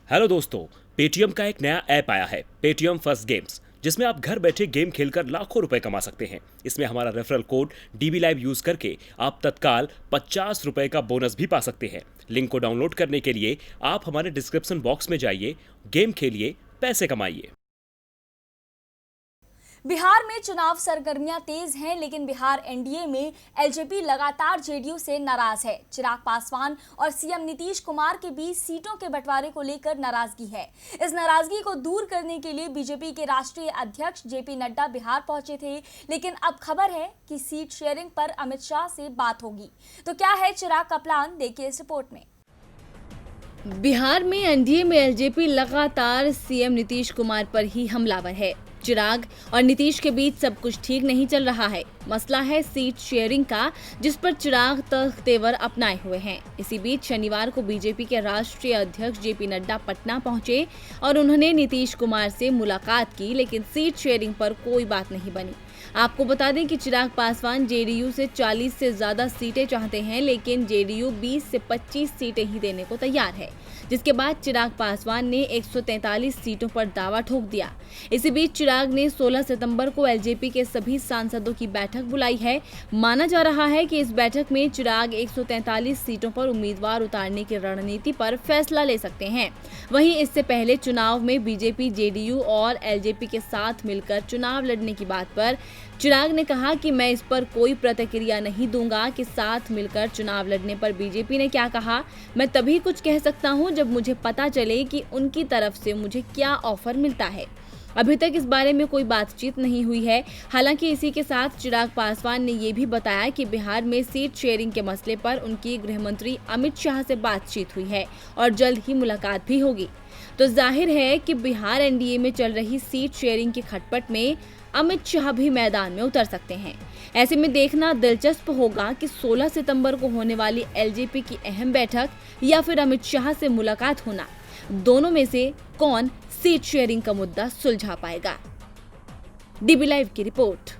Hello दोस्तों, Paytm का एक नया ऐप आया है, पेटीएम फर्स्ट गेम्स, जिसमें आप घर बैठे गेम खेलकर लाखों रुपए कमा सकते हैं। इसमें हमारा referral code DB Live use करके आप तत्काल 50 रुपए का बोनस भी पा सकते हैं। लिंक को डाउनलोड करने के लिए आप हमारे डिस्क्रिप्शन बॉक्स में जाइए, गेम खेलिए, पैसे कमाइए। बिहार में चुनाव सरगर्मियां तेज हैं, लेकिन बिहार एनडीए में एलजेपी लगातार जेडीयू से नाराज है। चिराग पासवान और सीएम नीतीश कुमार के बीच सीटों के बंटवारे को लेकर नाराजगी है। इस नाराजगी को दूर करने के लिए बीजेपी के राष्ट्रीय अध्यक्ष जेपी नड्डा बिहार पहुंचे थे, लेकिन अब खबर है कि सीट शेयरिंग पर अमित शाह से बात होगी। तो क्या है चिराग का प्लान, देखिए इस रिपोर्ट में। बिहार में एनडीए में एलजेपी लगातार सीएम नीतीश कुमार पर ही हमलावर है। चिराग और नीतीश के बीच सब कुछ ठीक नहीं चल रहा है। मसला है सीट शेयरिंग का, जिस पर चिराग तेवर अपनाए हुए हैं। इसी बीच शनिवार को बीजेपी के राष्ट्रीय अध्यक्ष जेपी नड्डा पटना पहुंचे और उन्होंने नीतीश कुमार से मुलाकात की, लेकिन सीट शेयरिंग पर कोई बात नहीं बनी। आपको बता दें कि चिराग पासवान जेडीयू से 40 से ज्यादा सीटें चाहते हैं, लेकिन जेडीयू 20 से 25 सीटें ही देने को तैयार है, जिसके बाद चिराग पासवान ने 143 सीटों पर दावा ठोक दिया। इसी बीच चिराग ने 16 सितंबर को एलजेपी के सभी सांसदों की बैठक बुलाई है। माना जा रहा है कि इस बैठक में चिराग 143 सीटों पर उम्मीदवार उतारने की रणनीति पर फैसला ले सकते हैं। वहीं इससे पहले चुनाव में बीजेपी, जेडीयू और एलजेपी के साथ मिलकर चुनाव लड़ने की बात पर चिराग ने कहा कि मैं इस पर कोई प्रतिक्रिया नहीं दूंगा कि साथ मिलकर चुनाव लड़ने पर बीजेपी ने क्या कहा। मैं तभी कुछ कह सकता हूं जब मुझे पता चले कि उनकी तरफ से मुझे क्या ऑफर मिलता है। अभी तक इस बारे में कोई बातचीत नहीं हुई है। हालांकि इसी के साथ चिराग पासवान ने ये भी बताया कि बिहार में सीट शेयरिंग के मसले पर उनकी गृह मंत्री अमित शाह से बातचीत हुई है और जल्द ही मुलाकात भी होगी। तो जाहिर है कि बिहार एनडीए में चल रही सीट शेयरिंग की खटपट में अमित शाह भी मैदान में उतर सकते हैं। ऐसे में देखना दिलचस्प होगा कि 16 सितंबर को होने वाली एलजेपी की अहम बैठक या फिर अमित शाह से मुलाकात होना, दोनों में से कौन सीट शेयरिंग का मुद्दा सुलझा पाएगा। DB Live की रिपोर्ट।